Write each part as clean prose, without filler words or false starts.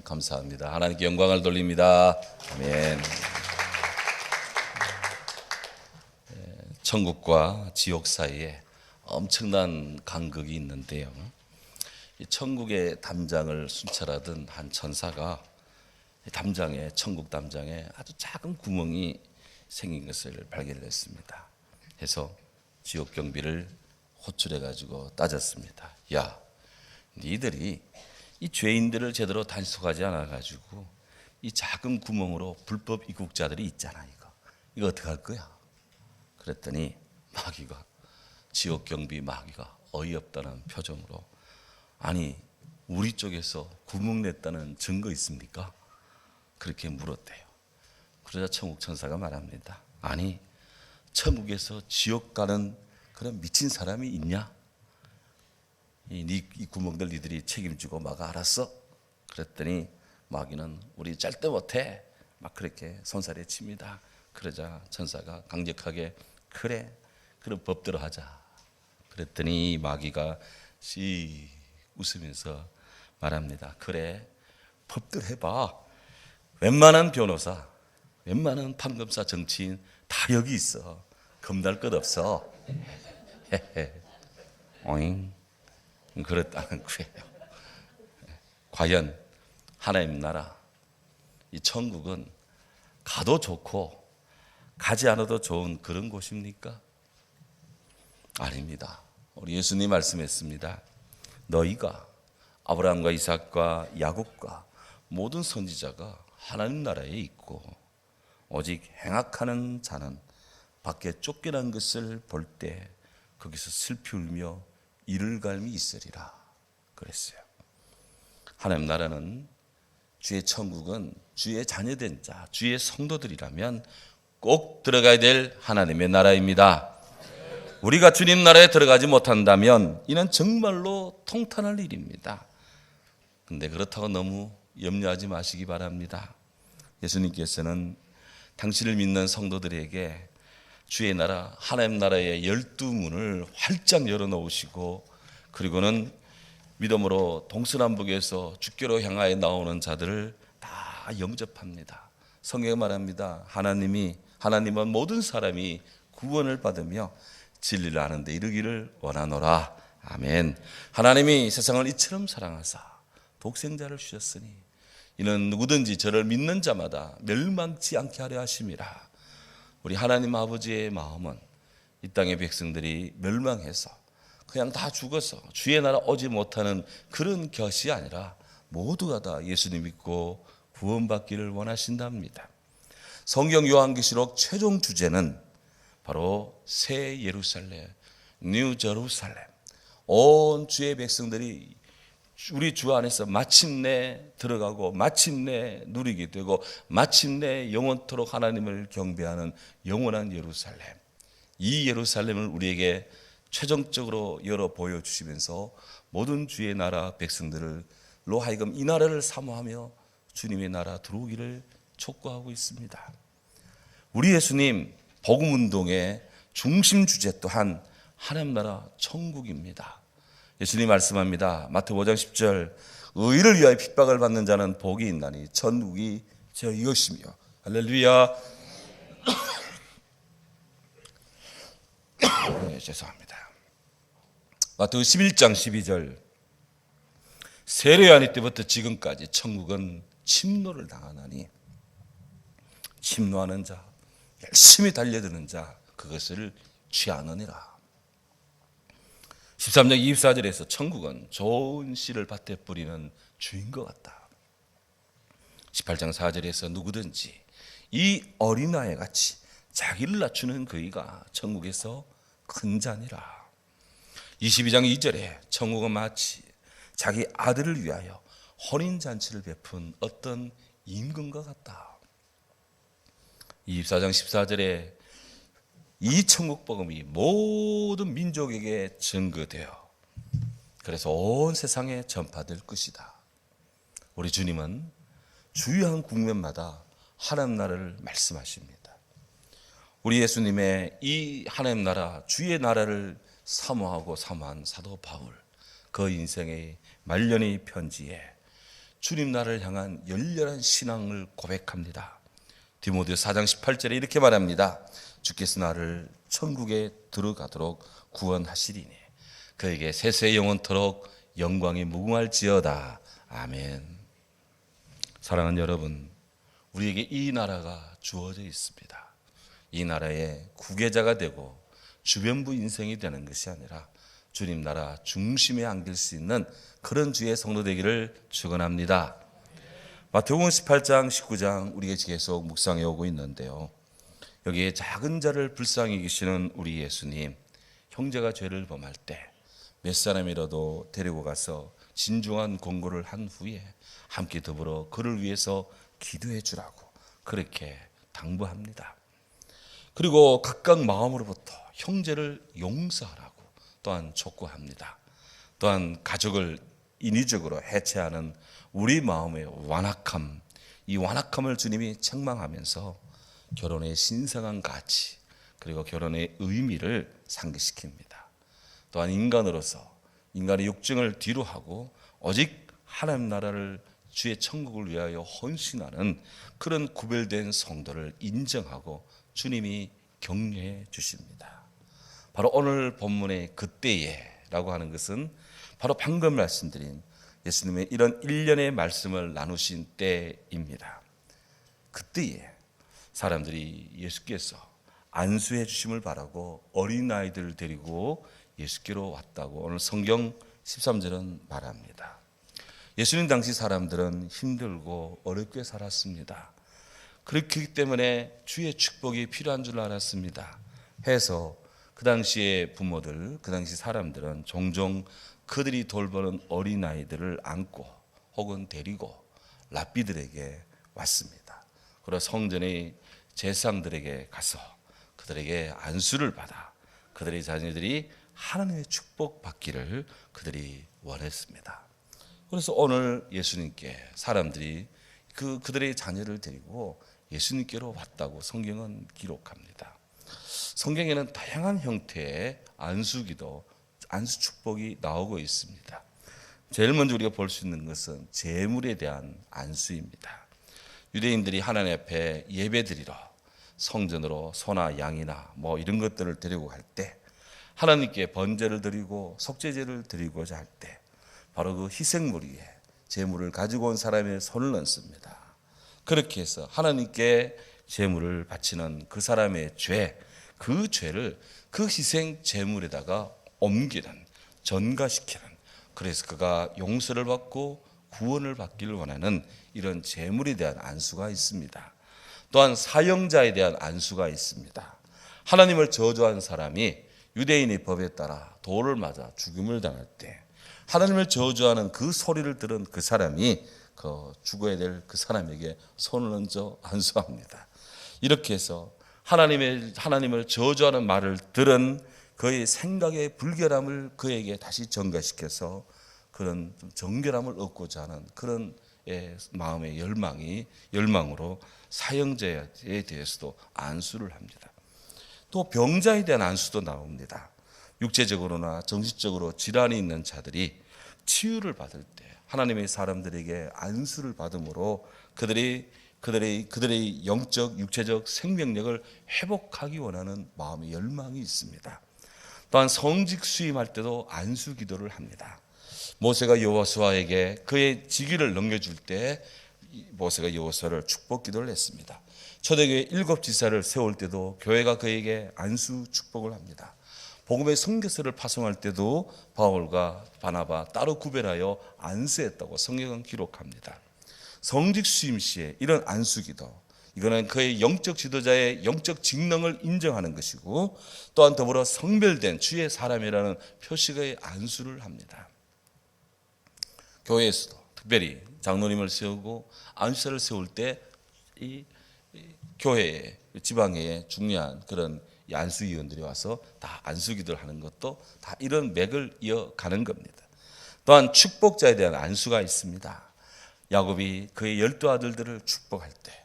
감사합니다. 하나님께 영광을 돌립니다. 아멘. 천국과 지옥 사이에 엄청난 간극이 있는데요. 이 천국의 담장을 순찰하던 한 천사가 담장에, 천국 담장에 아주 작은 구멍이 생긴 것을 발견했습니다. 해서 지옥 경비를 호출해 가지고 따졌습니다. 야, 니들이 이 죄인들을 제대로 단속하지 않아 가지고 이 작은 구멍으로 불법 입국자들이 있잖아. 이거 어떻게 할 거야? 그랬더니 마귀가, 지옥 경비 마귀가 어이없다는 표정으로, 아니 우리 쪽에서 구멍 냈다는 증거 있습니까? 그렇게 물었대요. 그러자 천국 천사가 말합니다. 아니, 천국에서 지옥 가는 그런 미친 사람이 있냐? 이 구멍들 니들이 책임지고 막아, 알았어? 그랬더니 마귀는 우리 짤데 못해, 막 그렇게 손살에 칩니다. 그러자 천사가 강력하게, 그래, 그럼 법대로 하자. 그랬더니 마귀가 씩 웃으면서 말합니다. 그래, 법대로 해봐. 웬만한 변호사, 웬만한 판검사, 정치인 다 여기 있어. 겁날 것 없어. 오잉. 그랬다는 거예요. 과연 하나님 나라, 이 천국은 가도 좋고 가지 않아도 좋은 그런 곳입니까? 아닙니다. 우리 예수님 말씀했습니다. 너희가 아브라함과 이삭과 야곱과 모든 선지자가 하나님 나라에 있고 오직 행악하는 자는 밖에 쫓겨난 것을 볼 때 거기서 슬피 울며 이를 갈미 있으리라 그랬어요. 하나님 나라는, 주의 천국은 주의 자녀된 자, 주의 성도들이라면 꼭 들어가야 될 하나님의 나라입니다. 우리가 주님 나라에 들어가지 못한다면 이는 정말로 통탄할 일입니다. 근데 그렇다고 너무 염려하지 마시기 바랍니다. 예수님께서는 당신을 믿는 성도들에게 주의 나라, 하나님 나라의 12문을 활짝 열어놓으시고, 그리고는 믿음으로 동서남북에서 주께로 향하여 나오는 자들을 다 영접합니다. 성경에 말합니다. 하나님은 모든 사람이 구원을 받으며 진리를 아는 데 이르기를 원하노라. 아멘. 하나님이 세상을 이처럼 사랑하사 독생자를 주셨으니 이는 누구든지 저를 믿는 자마다 멸망치 않게 하려 하심이라. 우리 하나님 아버지의 마음은 이 땅의 백성들이 멸망해서 그냥 다 죽어서 주의 나라 오지 못하는 그런 것이 아니라 모두가 다 예수님 믿고 구원받기를 원하신답니다. 성경 요한계시록 최종 주제는 바로 새 예루살렘, 뉴 제루살렘, 온 주의 백성들이 우리 주 안에서 마침내 들어가고 마침내 누리게 되고 마침내 영원토록 하나님을 경배하는 영원한 예루살렘, 이 예루살렘을 우리에게 최종적으로 열어 보여주시면서 모든 주의 나라 백성들로 하여금 이 나라를 사모하며 주님의 나라 들어오기를 촉구하고 있습니다. 우리 예수님 복음운동의 중심 주제 또한 하나님 나라 천국입니다. 예수님 말씀합니다. 마태복음 5장 10절, 의를 위하여 핍박을 받는 자는 복이 있나니 천국이 저 이것이며. 할렐루야. 네, 죄송합니다. 마태복음 11장 12절, 세례 요한 때부터 지금까지 천국은 침노를 당하나니 침노하는 자, 열심히 달려드는 자, 그것을 취하느니라. 13장 24절에서 천국은 좋은 씨를 밭에 뿌리는 주인 것 같다. 18장 4절에서 누구든지 이 어린아이 같이 자기를 낮추는 그이가 천국에서 큰 자니라. 22장 2절에 천국은 마치 자기 아들을 위하여 혼인잔치를 베푼 어떤 임금과 같다. 24장 14절에 이 천국 복음이 모든 민족에게 증거되어 그래서 온 세상에 전파될 것이다. 우리 주님은 주요한 국면마다 하나님 나라를 말씀하십니다. 우리 예수님의 이 하나님 나라, 주의 나라를 사모하고 사모한 사도 바울, 그 인생의 말년의 편지에 주님 나라를 향한 열렬한 신앙을 고백합니다. 디모데 4장 18절에 이렇게 말합니다. 주께서 나를 천국에 들어가도록 구원하시리니 그에게 세세 영원토록 영광이 무궁할지어다. 아멘. 사랑하는 여러분, 우리에게 이 나라가 주어져 있습니다. 이 나라의 구계자가 되고 주변부 인생이 되는 것이 아니라 주님 나라 중심에 안길 수 있는 그런 주의 성도 되기를 축원합니다. 마태복음 18장 19장 우리가 계속 묵상해 오고 있는데요, 여기에 작은 자를 불쌍히 여기시는 우리 예수님, 형제가 죄를 범할 때 몇 사람이라도 데리고 가서 진중한 권고를 한 후에 함께 더불어 그를 위해서 기도해 주라고 그렇게 당부합니다. 그리고 각각 마음으로부터 형제를 용서하라고 또한 촉구합니다. 또한 가족을 인위적으로 해체하는 우리 마음의 완악함, 이 완악함을 주님이 책망하면서 결혼의 신성한 가치 그리고 결혼의 의미를 상기시킵니다. 또한 인간으로서 인간의 욕정을 뒤로하고 오직 하나님 나라를 주의 천국을 위하여 헌신하는 그런 구별된 성도를 인정하고 주님이 격려해 주십니다. 바로 오늘 본문의 그때에라고 하는 것은 바로 방금 말씀드린 예수님의 이런 일련의 말씀을 나누신 때입니다. 그때에 사람들이 예수께서 안수해 주심을 바라고 어린아이들을 데리고 예수께로 왔다고 오늘 성경 13절은 말합니다. 예수님 당시 사람들은 힘들고 어렵게 살았습니다. 그렇기 때문에 주의 축복이 필요한 줄 알았습니다. 해서 그 당시의 부모들, 그 당시 사람들은 종종 그들이 돌보는 어린아이들을 안고 혹은 데리고 랍비들에게 왔습니다. 그리고 성전의 제사장들에게 가서 그들에게 안수를 받아 그들의 자녀들이 하나님의 축복 받기를 그들이 원했습니다. 그래서 오늘 예수님께 사람들이 그들의 자녀를 데리고 예수님께로 왔다고 성경은 기록합니다. 성경에는 다양한 형태의 안수기도, 안수 축복이 나오고 있습니다. 제일 먼저 우리가 볼 수 있는 것은 제물에 대한 안수입니다. 유대인들이 하나님 앞에 예배드리러 성전으로 소나 양이나 이런 것들을 데리고 갈 때 하나님께 번제를 드리고 속죄제를 드리고자 할 때 바로 그 희생물 위에 제물을 가지고 온 사람의 손을 얹습니다. 그렇게 해서 하나님께 제물을 바치는 그 사람의 죄, 그 죄를 그 희생 제물에다가 옮기는, 전가시키는, 그래서 그가 용서를 받고 구원을 받기를 원하는 이런 제물에 대한 안수가 있습니다. 또한 사형자에 대한 안수가 있습니다. 하나님을 저주한 사람이 유대인의 법에 따라 돌을 맞아 죽음을 당할 때 하나님을 저주하는 그 소리를 들은 그 사람이 그 죽어야 될 그 사람에게 손을 얹어 안수합니다. 이렇게 해서 하나님을 저주하는 말을 들은 그의 생각의 불결함을 그에게 다시 전가시켜서 그런 정결함을 얻고자 하는 그런 마음의 열망으로 사형자에 대해서도 안수를 합니다. 또 병자에 대한 안수도 나옵니다. 육체적으로나 정신적으로 질환이 있는 자들이 치유를 받을 때 하나님의 사람들에게 안수를 받음으로 그들의 영적, 육체적 생명력을 회복하기 원하는 마음의 열망이 있습니다. 또한 성직 수임할 때도 안수 기도를 합니다. 모세가 여호수아에게 그의 직위를 넘겨줄 때 모세가 여호수아를 축복 기도를 했습니다. 초대교회 7지사를 세울 때도 교회가 그에게 안수 축복을 합니다. 복음의 선교서를 파송할 때도 바울과 바나바 따로 구별하여 안수했다고 성경은 기록합니다. 성직 수임 시에 이런 안수 기도, 이거는 그의 영적 지도자의 영적 직능을 인정하는 것이고 또한 더불어 성별된 주의 사람이라는 표식의 안수를 합니다. 교회에서도 특별히 장로님을 세우고 안수사를 세울 때 이 교회에 지방에 중요한 그런 안수위원들이 와서 다 안수기도를 하는 것도 다 이런 맥을 이어가는 겁니다. 또한 축복자에 대한 안수가 있습니다. 야곱이 그의 12 아들들을 축복할 때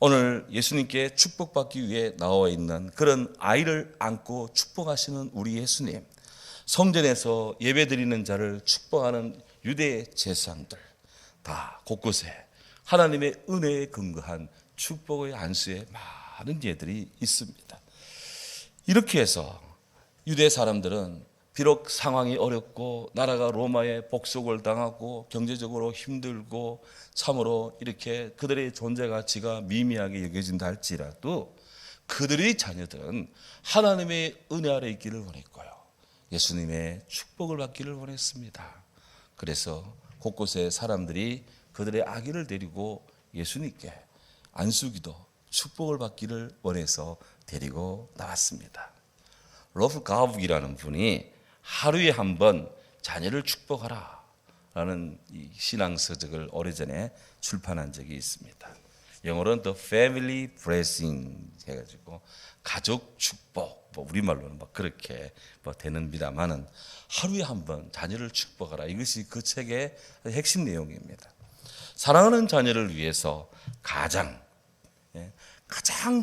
오늘 예수님께 축복받기 위해 나와 있는 그런 아이를 안고 축복하시는 우리 예수님, 성전에서 예배드리는 자를 축복하는 유대의 제사장들, 다 곳곳에 하나님의 은혜에 근거한 축복의 안수에 많은 예들이 있습니다. 이렇게 해서 유대 사람들은 비록 상황이 어렵고 나라가 로마의 복속을 당하고 경제적으로 힘들고 참으로 이렇게 그들의 존재 가치가 미미하게 여겨진다 할지라도 그들의 자녀들은 하나님의 은혜 아래 있기를 원했고요, 예수님의 축복을 받기를 원했습니다. 그래서 곳곳에 사람들이 그들의 아기를 데리고 예수님께 안수기도, 축복을 받기를 원해서 데리고 나왔습니다. 로프 가북이라는 분이 하루에 한 번 자녀를 축복하라 라는 이 신앙서적을 오래전에 출판한 적이 있습니다. 영어로는 The Family Blessing 해가지고 가족 축복, 우리말로는 그렇게 되는입니다만은 하루에 한 번 자녀를 축복하라, 이것이 그 책의 핵심 내용입니다. 사랑하는 자녀를 위해서 가장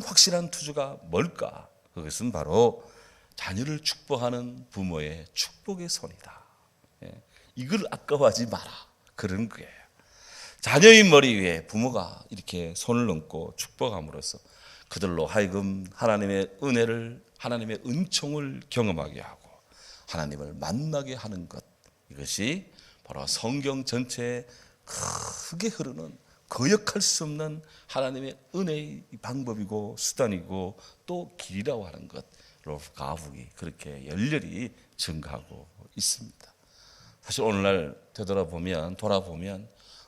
확실한 투자가 뭘까? 그것은 바로 자녀를 축복하는 부모의 축복의 손이다. 이걸 아까워하지 마라, 그런 거예요. 자녀의 머리 위에 부모가 이렇게 손을 얹고 축복함으로써 그들로 하여금 하나님의 은혜를, 하나님의 은총을 경험하게 하고 하나님을 만나게 하는 것, 이것이 바로 성경 전체에 크게 흐르는 거역할 수 없는 하나님의 은혜의 방법이고 수단이고 또 길이라고 하는 것, 로프 가북이 그렇게 열렬히 증가하고 있습니다. 사실 오늘날 돌아보면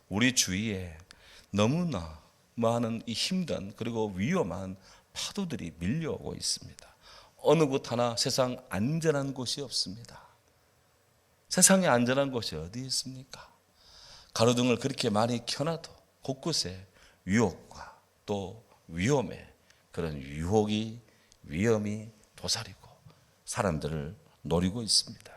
우리 주위에 너무나 많은 이 힘든 그리고 위험한 파도들이 밀려오고 있습니다. 어느 곳 하나 세상 안전한 곳이 없습니다. 세상에 안전한 곳이 어디 있습니까? 가로등을 그렇게 많이 켜놔도 곳곳에 유혹과 또 위험의 그런 유혹이, 위험이 도사리고 사람들을 노리고 있습니다.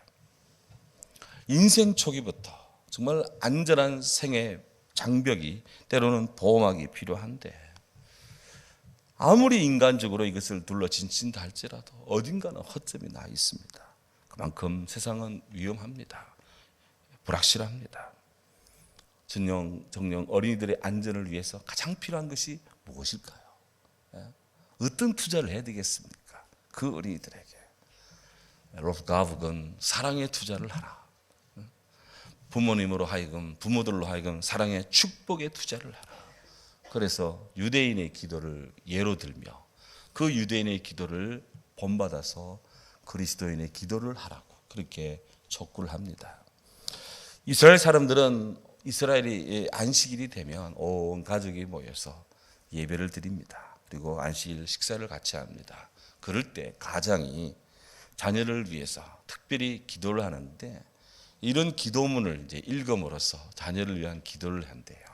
인생 초기부터 정말 안전한 생애 장벽이, 때로는 보호막이 필요한데 아무리 인간적으로 이것을 둘러진다 할지라도 어딘가는 허점이 나 있습니다. 그만큼 세상은 위험합니다. 불확실합니다. 정녕 어린이들의 안전을 위해서 가장 필요한 것이 무엇일까요? 어떤 투자를 해야 되겠습니까? 그 어린이들에게 로프 가북은 사랑의 투자를 하라. 부모들로 하여금 사랑의 축복의 투자를 하라. 그래서 유대인의 기도를 예로 들며 그 유대인의 기도를 본받아서 그리스도인의 기도를 하라고 그렇게 촉구를 합니다. 이스라엘 사람들은 이스라엘이 안식일이 되면 온 가족이 모여서 예배를 드립니다. 그리고 안식일 식사를 같이 합니다. 그럴 때 가장이 자녀를 위해서 특별히 기도를 하는데 이런 기도문을 이제 읽음으로써 자녀를 위한 기도를 한대요.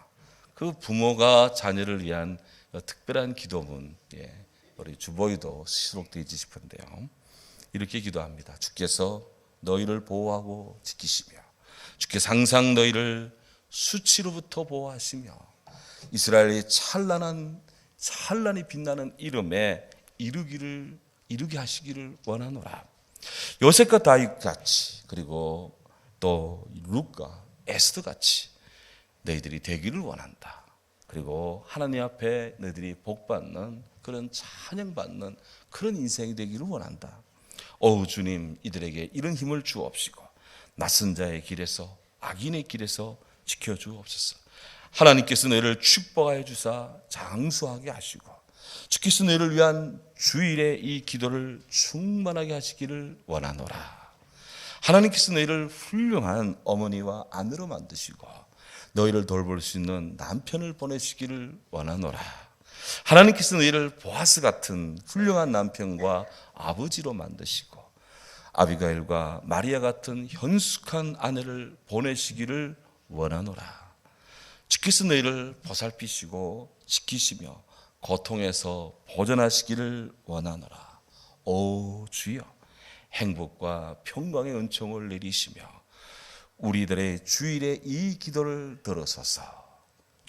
그 부모가 자녀를 위한 특별한 기도문, 우리 주보에도 수록되어 있지 싶은데요. 이렇게 기도합니다. 주께서 너희를 보호하고 지키시며 주께서 항상 너희를 수치로부터 보호하시며 이스라엘의 찬란히 빛나는 이름에 이루게 하시기를 원하노라. 요셉과 다윗 같이, 그리고 또 룻과 에스더 같이 너희들이 되기를 원한다. 그리고 하나님 앞에 너희들이 복받는 그런 찬양받는 그런 인생이 되기를 원한다. 주님, 이들에게 이런 힘을 주옵시고 낯선 자의 길에서, 악인의 길에서 지켜주옵소서. 하나님께서 너희를 축복하여 주사 장수하게 하시고 주께서 너희를 위한 주일의 이 기도를 충만하게 하시기를 원하노라. 하나님께서 너희를 훌륭한 어머니와 아내로 만드시고 너희를 돌볼 수 있는 남편을 보내시기를 원하노라. 하나님께서 너희를 보아스 같은 훌륭한 남편과 아버지로 만드시고 아비가일과 마리아 같은 현숙한 아내를 보내시기를 원하노라. 주께서 너희를 보살피시고 지키시며 고통에서 보존하시기를 원하노라. 오 주여, 행복과 평강의 은총을 내리시며 우리들의 주일에 이 기도를 들어서서,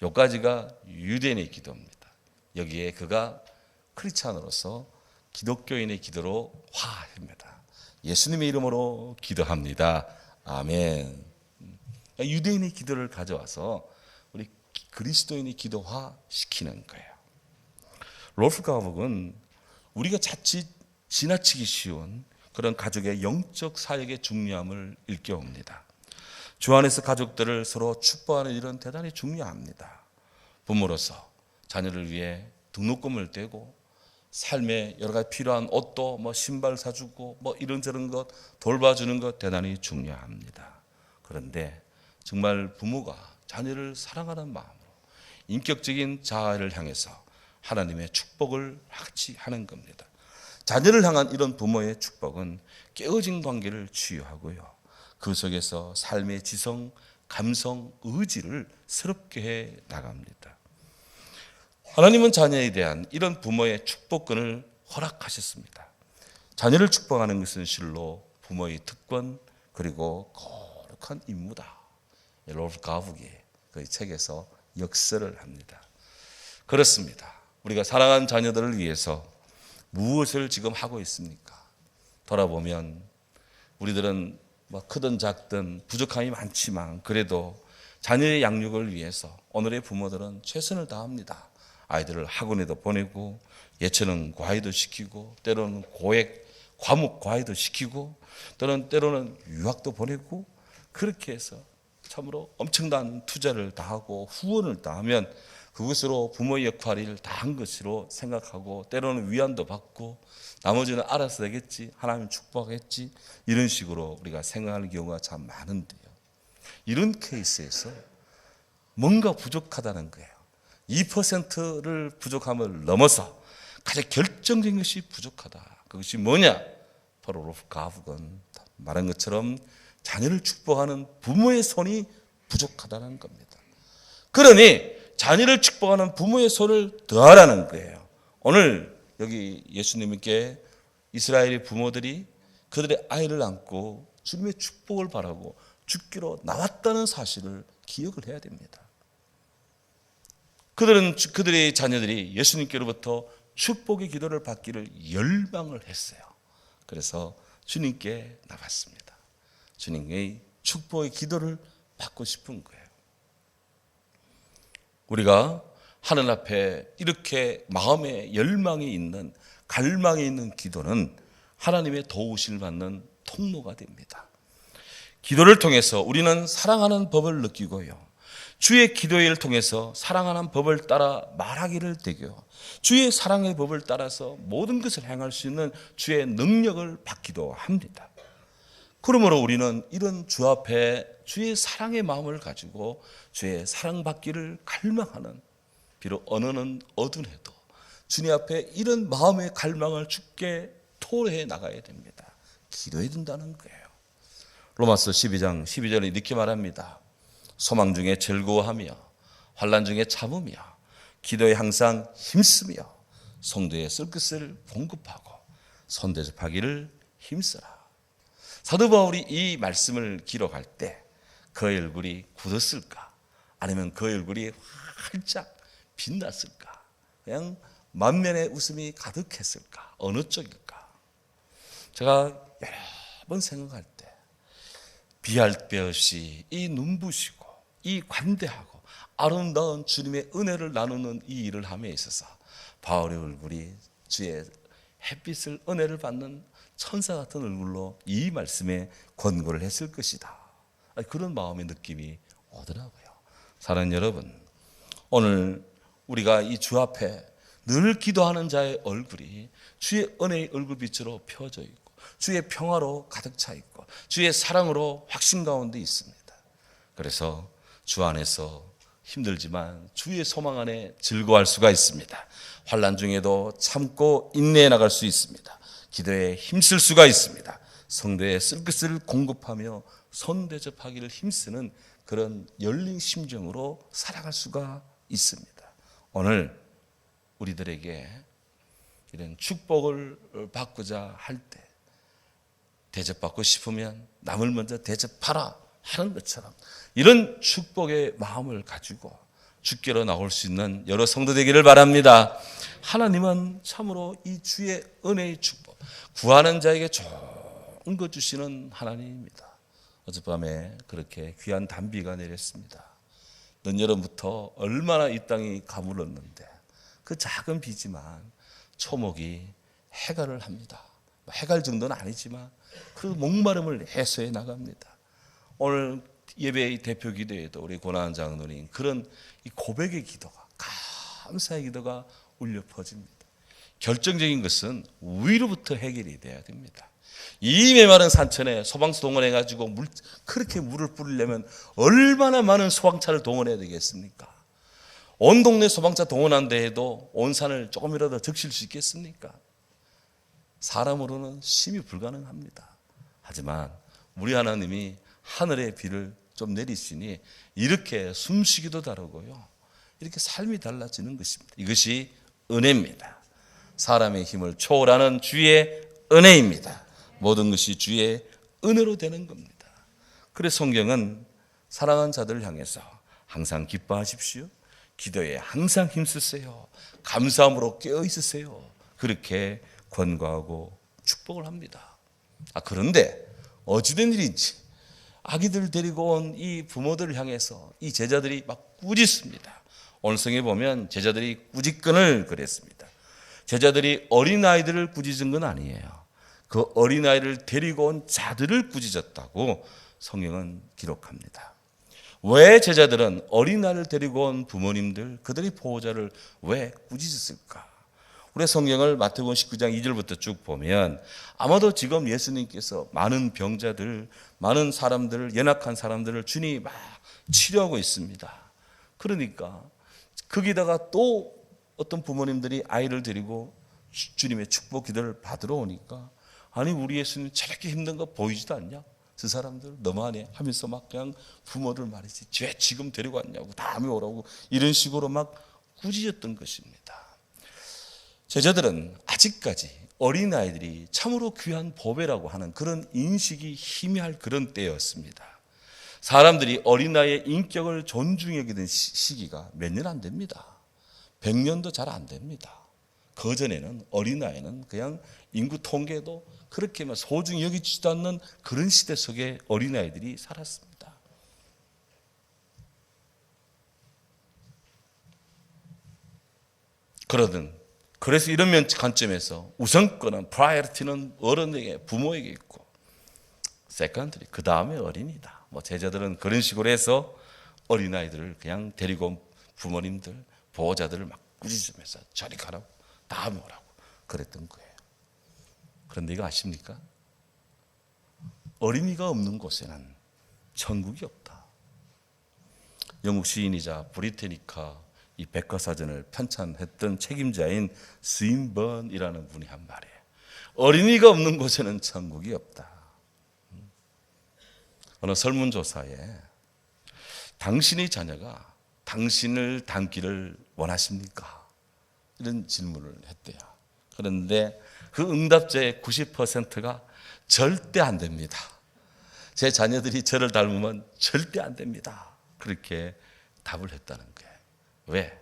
여기까지가 유대인의 기도입니다. 여기에 그가 크리스찬으로서 기독교인의 기도로 화합니다. 예수님의 이름으로 기도합니다. 아멘. 유대인의 기도를 가져와서 그리스도인이 기도화시키는 거예요. 롤프 가복은 우리가 자칫 지나치기 쉬운 그런 가족의 영적 사역의 중요함을 일깨웁니다. 주 안에서 가족들을 서로 축복하는 일은 대단히 중요합니다. 부모로서 자녀를 위해 등록금을 떼고 삶에 여러 가지 필요한 옷도 신발 사주고 이런저런 것 돌봐주는 것 대단히 중요합니다. 그런데 정말 부모가 자녀를 사랑하는 마음으로 인격적인 자아를 향해서 하나님의 축복을 같이 하는 겁니다. 자녀를 향한 이런 부모의 축복은 깨어진 관계를 치유하고요. 그 속에서 삶의 지성, 감성, 의지를 새롭게 해 나갑니다. 하나님은 자녀에 대한 이런 부모의 축복권을 허락하셨습니다. 자녀를 축복하는 것은 실로 부모의 특권 그리고 거룩한 임무다. 롤프 가북이 그 책에서 역설을 합니다. 그렇습니다. 우리가 사랑하는 자녀들을 위해서 무엇을 지금 하고 있습니까? 돌아보면 우리들은 크든 작든 부족함이 많지만 그래도 자녀의 양육을 위해서 오늘의 부모들은 최선을 다합니다. 아이들을 학원에도 보내고 예체능 과외도 시키고 때로는 고액 과목 과외도 시키고 때로는 유학도 보내고 그렇게 해서 참으로 엄청난 투자를 다하고 후원을 다하면 그것으로 부모의 역할을 다한 것으로 생각하고 때로는 위안도 받고 나머지는 알아서 되겠지, 하나님 축복하겠지, 이런 식으로 우리가 생각하는 경우가 참 많은데요. 이런 케이스에서 뭔가 부족하다는 거예요. 2%를 부족함을 넘어서 가장 결정적인 것이 부족하다. 그것이 뭐냐? 바로 롤프 가북은 말한 것처럼 자녀를 축복하는 부모의 손이 부족하다는 겁니다. 그러니 자녀를 축복하는 부모의 손을 더하라는 거예요. 오늘 여기 예수님께 이스라엘의 부모들이 그들의 아이를 안고 주님의 축복을 바라고 죽기로 나왔다는 사실을 기억을 해야 됩니다. 그들의 자녀들이 예수님께로부터 축복의 기도를 받기를 열망을 했어요. 그래서 주님께 나갔습니다. 주님의 축복의 기도를 받고 싶은 거예요. 우리가 하늘 앞에 이렇게 마음에 열망이 있는, 갈망이 있는 기도는 하나님의 도우심을 받는 통로가 됩니다. 기도를 통해서 우리는 사랑하는 법을 느끼고요. 주의 기도회를 통해서 사랑하는 법을 따라 말하기를 되고요. 주의 사랑의 법을 따라서 모든 것을 행할 수 있는 주의 능력을 받기도 합니다. 그러므로 우리는 이런 주 앞에 주의 사랑의 마음을 가지고 주의 사랑받기를 갈망하는, 비록 언어는 어둔해도 주님 앞에 이런 마음의 갈망을 주께 토로해 나가야 됩니다. 기도해야 된다는 거예요. 로마서 12장 12절에 이렇게 말합니다. 소망 중에 즐거워하며 환난 중에 참으며 기도에 항상 힘쓰며 성도의 쓸 것을 공급하고 손대접하기를 힘쓰라. 사도 바울이 이 말씀을 기록할 때 그의 얼굴이 굳었을까? 아니면 그의 얼굴이 활짝 빛났을까? 그냥 만면에 웃음이 가득했을까? 어느 쪽일까? 제가 여러 번 생각할 때 비할 배 없이 이 눈부시고 이 관대하고 아름다운 주님의 은혜를 나누는 이 일을 함에 있어서 바울의 얼굴이 주의 햇빛을 은혜를 받는 천사 같은 얼굴로 이 말씀에 권고를 했을 것이다. 그런 마음의 느낌이 오더라고요. 사랑하는 여러분, 오늘 우리가 이 주 앞에 늘 기도하는 자의 얼굴이 주의 은혜의 얼굴빛으로 펴져 있고 주의 평화로 가득 차 있고 주의 사랑으로 확신 가운데 있습니다. 그래서 주 안에서 힘들지만 주의 소망 안에 즐거워할 수가 있습니다. 환난 중에도 참고 인내해 나갈 수 있습니다. 기도에 힘쓸 수가 있습니다. 성도의 쓸 것을 공급하며 손대접하기를 힘쓰는 그런 열린 심정으로 살아갈 수가 있습니다. 오늘 우리들에게 이런 축복을 받고자 할 때 대접받고 싶으면 남을 먼저 대접하라 하는 것처럼 이런 축복의 마음을 가지고 주께로 나올 수 있는 여러 성도 되기를 바랍니다. 하나님은 참으로 이 주의 은혜의 축복, 구하는 자에게 좋은 것 주시는 하나님입니다. 어젯밤에 그렇게 귀한 단비가 내렸습니다. 늦여름부터 얼마나 이 땅이 가물었는데 그 작은 비지만 초목이 해갈을 합니다. 해갈 정도는 아니지만 그 목마름을 해소해 나갑니다. 오늘 예배의 대표 기도에도 우리 고난 장로님 그런 이 고백의 기도가, 감사의 기도가 울려 퍼집니다. 결정적인 것은 위로부터 해결이 돼야 됩니다. 이 메마른 산천에 소방차 동원해가지고 그렇게 물을 뿌리려면 얼마나 많은 소방차를 동원해야 되겠습니까? 온 동네 소방차 동원한다 해도 온 산을 조금이라도 적실 수 있겠습니까? 사람으로는 심히 불가능합니다. 하지만 우리 하나님이 하늘의 비를 좀 내리시니 이렇게 숨쉬기도 다르고요, 이렇게 삶이 달라지는 것입니다. 이것이 은혜입니다. 사람의 힘을 초월하는 주의 은혜입니다. 모든 것이 주의 은혜로 되는 겁니다. 그래서 성경은 사랑하는 자들을 향해서 항상 기뻐하십시오, 기도에 항상 힘쓰세요, 감사함으로 깨어 있으세요, 그렇게 권고하고 축복을 합니다. 그런데 어찌된 일인지 아기들 데리고 온 이 부모들을 향해서 이 제자들이 막 꾸짖습니다. 오늘 성경에 보면 제자들이 꾸짖건을 그랬습니다. 제자들이 어린아이들을 꾸짖은 건 아니에요. 그 어린아이를 데리고 온 자들을 꾸짖었다고 성경은 기록합니다. 왜 제자들은 어린아이를 데리고 온 부모님들, 그들의 보호자를 왜 꾸짖었을까? 우리 성경을 마태복음 19장 2절부터 쭉 보면 아마도 지금 예수님께서 많은 병자들, 많은 사람들을, 연약한 사람들을 주님이 막 치료하고 있습니다. 그러니까 거기다가 또 어떤 부모님들이 아이를 데리고 주님의 축복 기도를 받으러 오니까, 아니 우리 예수님 저렇게 힘든 거 보이지도 않냐? 저 사람들 너무하네 하면서 막 그냥 부모들 말이지, 왜 지금 데리고 왔냐고, 다음에 오라고, 이런 식으로 막 꾸짖었던 것입니다. 제자들은 아직까지 어린아이들이 참으로 귀한 보배라고 하는 그런 인식이 희미할 그런 때였습니다. 사람들이 어린아이의 인격을 존중히 여기던 시기가 몇 년 안 됩니다. 100년도 잘 안 됩니다. 그전에는 어린아이는 그냥 인구 통계도 그렇게 소중히 여기지도 않는 그런 시대 속에 어린아이들이 살았습니다. 그래서 이런 관점에서 우선권은, 프라이어리티는 어른에게, 부모에게 있고, 세컨드리, 그 다음에 어린이다. 제자들은 그런 식으로 해서 어린아이들을 그냥 데리고 온 부모님들, 보호자들을 막 꾸짖으면서 저리 가라고, 다음에 오라고 그랬던 거예요. 그런데 이거 아십니까? 어린이가 없는 곳에는 천국이 없다. 영국 시인이자 브리테니카 이 백과사전을 편찬했던 책임자인 스윈번이라는 분이 한 말이에요. 어린이가 없는 곳에는 천국이 없다. 어느 설문조사에 당신의 자녀가 당신을 닮기를 원하십니까? 이런 질문을 했대요. 그런데 그 응답자의 90%가 절대 안 됩니다. 제 자녀들이 저를 닮으면 절대 안 됩니다. 그렇게 답을 했다는 거예요. 왜?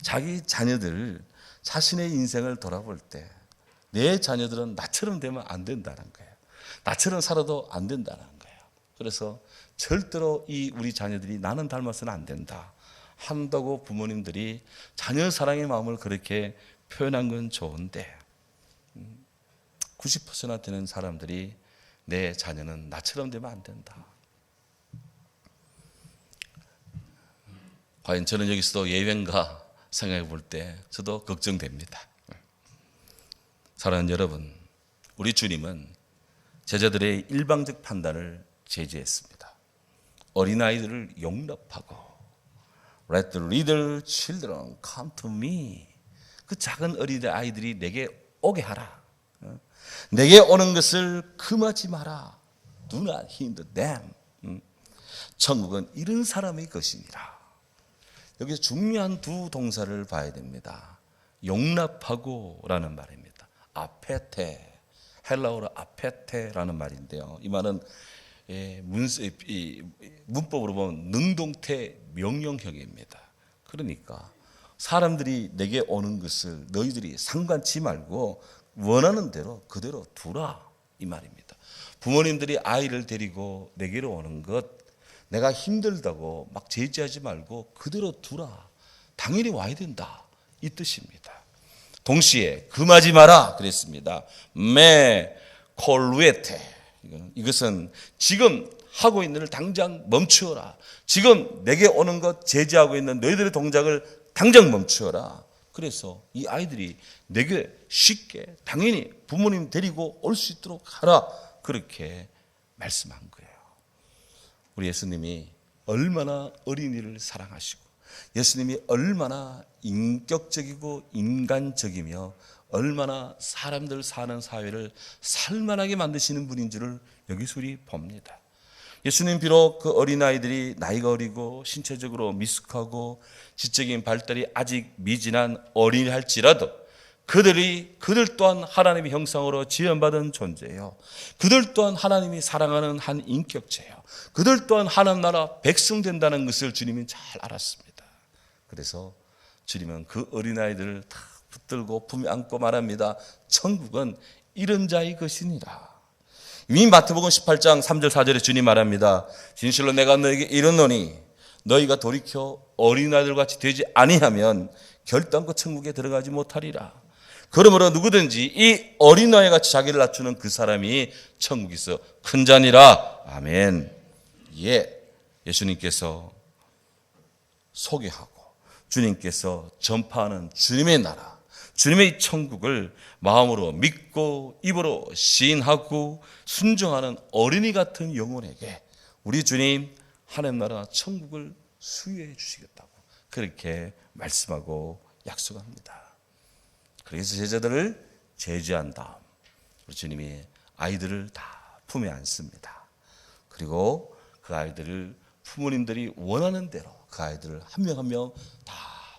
자기 자녀들, 자신의 인생을 돌아볼 때 내 자녀들은 나처럼 되면 안 된다는 거예요. 나처럼 살아도 안 된다는 거예요. 그래서 절대로 우리 자녀들이 나는 닮아서는 안 된다 한다고 부모님들이 자녀 사랑의 마음을 그렇게 표현한 건 좋은데 90%나 되는 사람들이 내 자녀는 나처럼 되면 안 된다. 과연 저는 여기서도 예외인가 생각해 볼 때 저도 걱정됩니다. 사랑하는 여러분, 우리 주님은 제자들의 일방적 판단을 제지했습니다. 어린아이들을 용납하고 Let the little children come to me. 그 작은 어린아이들이 내게 오게 하라. 내게 오는 것을 금하지 마라. Do not hinder them. 천국은 이런 사람의 것이니라. 여기서 중요한 두 동사를 봐야 됩니다. 용납하고 라는 말입니다. 아페테, 헬라어로 아페테라는 말인데요. 이 말은 문법으로 보면 능동태 명령형입니다. 그러니까 사람들이 내게 오는 것을 너희들이 상관치 말고 원하는 대로 그대로 두라 이 말입니다. 부모님들이 아이를 데리고 내게로 오는 것, 내가 힘들다고 막 제지하지 말고 그대로 두라. 당연히 와야 된다. 이 뜻입니다. 동시에 금하지 마라 그랬습니다. 메 콜루에테, 이것은 지금 하고 있는 일 당장 멈추어라. 지금 내게 오는 것 제지하고 있는 너희들의 동작을 당장 멈추어라. 그래서 이 아이들이 내게 쉽게 당연히 부모님 데리고 올 수 있도록 하라. 그렇게 말씀한 거예요. 우리 예수님이 얼마나 어린이를 사랑하시고 예수님이 얼마나 인격적이고 인간적이며 얼마나 사람들 사는 사회를 살만하게 만드시는 분인 줄을 여기서 우리 봅니다. 예수님 비록 그 어린아이들이 나이가 어리고 신체적으로 미숙하고 지적인 발달이 아직 미진한 어린이 할지라도 그들 또한 하나님의 형상으로 지연받은 존재예요. 그들 또한 하나님이 사랑하는 한 인격체예요. 그들 또한 하나님 나라 백성 된다는 것을 주님이 잘 알았습니다. 그래서 주님은 그 어린아이들을 다 붙들고 품에 안고 말합니다. 천국은 이런 자의 것이니라. 이미 마태복음 18장 3절 4절에 주님 말합니다. 진실로 내가 너에게 이르노니 너희가 돌이켜 어린아이들같이 되지 아니하면 결단코 천국에 들어가지 못하리라. 그러므로 누구든지 이 어린아이같이 자기를 낮추는 그 사람이 천국에서 큰 자니라. 아멘. 예수님께서 소개하고 주님께서 전파하는 주님의 나라, 주님의 천국을 마음으로 믿고 입으로 시인하고 순종하는 어린이 같은 영혼에게 우리 주님 하나님 나라 천국을 수여해 주시겠다고 그렇게 말씀하고 약속합니다. 그래서 제자들을 제지한 다음 우리 주님이 아이들을 다 품에 안습니다. 그리고 그 아이들을 부모님들이 원하는 대로 그 아이들을 한 명 한 명 다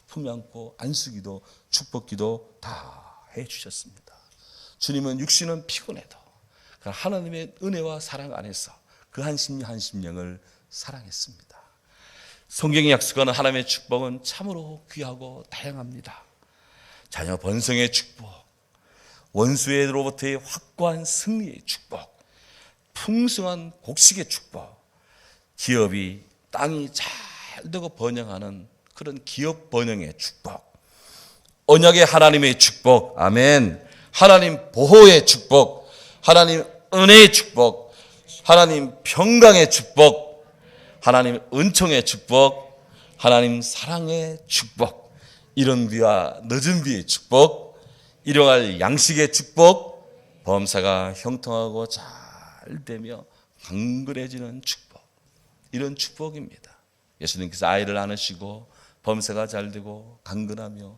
품에 안고 안수기도 축복기도 다 해주셨습니다. 주님은 육신은 피곤해도 하나님의 은혜와 사랑 안에서 그 한 심령 한 심령을 사랑했습니다. 성경이 약속하는 하나님의 축복은 참으로 귀하고 다양합니다. 자녀 번성의 축복, 원수로부터의 확고한 승리의 축복, 풍성한 곡식의 축복, 기업이 땅이 잘 되고 번영하는 그런 기업 번영의 축복, 언약의 하나님의 축복, 아멘. 하나님 보호의 축복, 하나님 은혜의 축복, 하나님 평강의 축복, 하나님 은총의 축복, 하나님 사랑의 축복, 이른 비와 늦은 비의 축복, 일용할 양식의 축복, 범사가 형통하고 잘 되며 강건해지는 축복, 이런 축복입니다. 예수님께서 아이를 안으시고 범사가 잘 되고 강건하며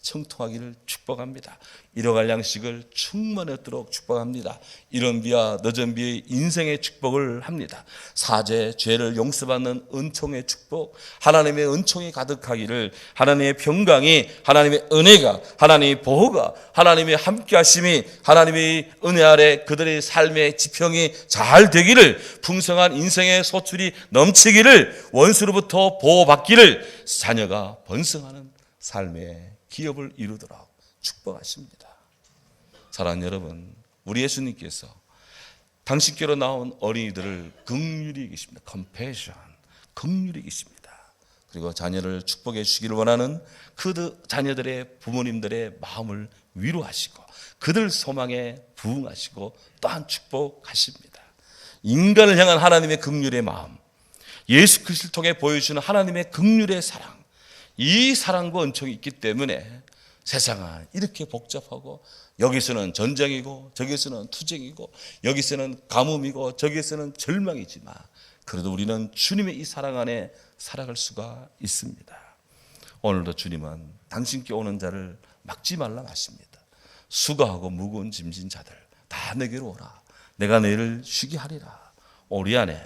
청통하기를 축복합니다. 일용할 양식을 충만하도록 축복합니다. 이른 비와 늦은 비의 인생의 축복을 합니다. 사죄, 죄를 용서받는 은총의 축복, 하나님의 은총이 가득하기를, 하나님의 평강이, 하나님의 은혜가, 하나님의 보호가, 하나님의 함께하심이, 하나님의 은혜 아래 그들의 삶의 지평이 잘 되기를, 풍성한 인생의 소출이 넘치기를, 원수로부터 보호받기를, 자녀가 번성하는 삶의 기업을 이루도록 축복하십니다. 사랑하는 여러분, 우리 예수님께서 당신께로 나온 어린이들을 긍휼히 여기십니다. compassion, 긍휼히 여기십니다. 그리고 자녀를 축복해 주시기를 원하는 그 자녀들의 부모님들의 마음을 위로하시고 그들 소망에 부응하시고 또한 축복하십니다. 인간을 향한 하나님의 긍휼의 마음, 예수 그리스도를 통해 보여주시는 하나님의 긍휼의 사랑, 이 사랑과 은총이 있기 때문에 세상은 이렇게 복잡하고 여기서는 전쟁이고 저기서는 투쟁이고 여기서는 가뭄이고 저기서는 절망이지만 그래도 우리는 주님의 이 사랑 안에 살아갈 수가 있습니다. 오늘도 주님은 당신께 오는 자를 막지 말라 하십니다. 수고하고 무거운 짐진 자들 다 내게로 오라. 내가 너희를 쉬게 하리라. 우리 안에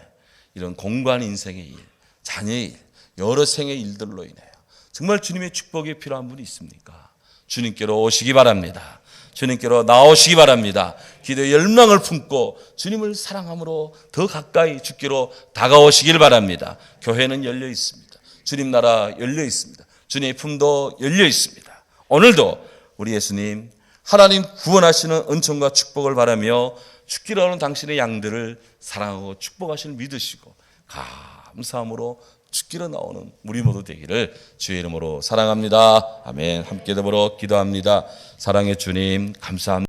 이런 공고한 인생의 일, 자녀의 일, 여러 생의 일들로 인해 정말 주님의 축복이 필요한 분이 있습니까? 주님께로 오시기 바랍니다. 주님께로 나오시기 바랍니다. 기도의 열망을 품고 주님을 사랑함으로 더 가까이 주께로 다가오시길 바랍니다. 교회는 열려 있습니다. 주님 나라 열려 있습니다. 주님의 품도 열려 있습니다. 오늘도 우리 예수님 하나님 구원하시는 은총과 축복을 바라며 죽기로 하는 당신의 양들을 사랑하고 축복하시는 믿으시고 감사함으로 죽기로 나오는 우리 모두 되기를 주의 이름으로 사랑합니다. 아멘. 함께 더불어 기도합니다. 사랑의 주님 감사합니다.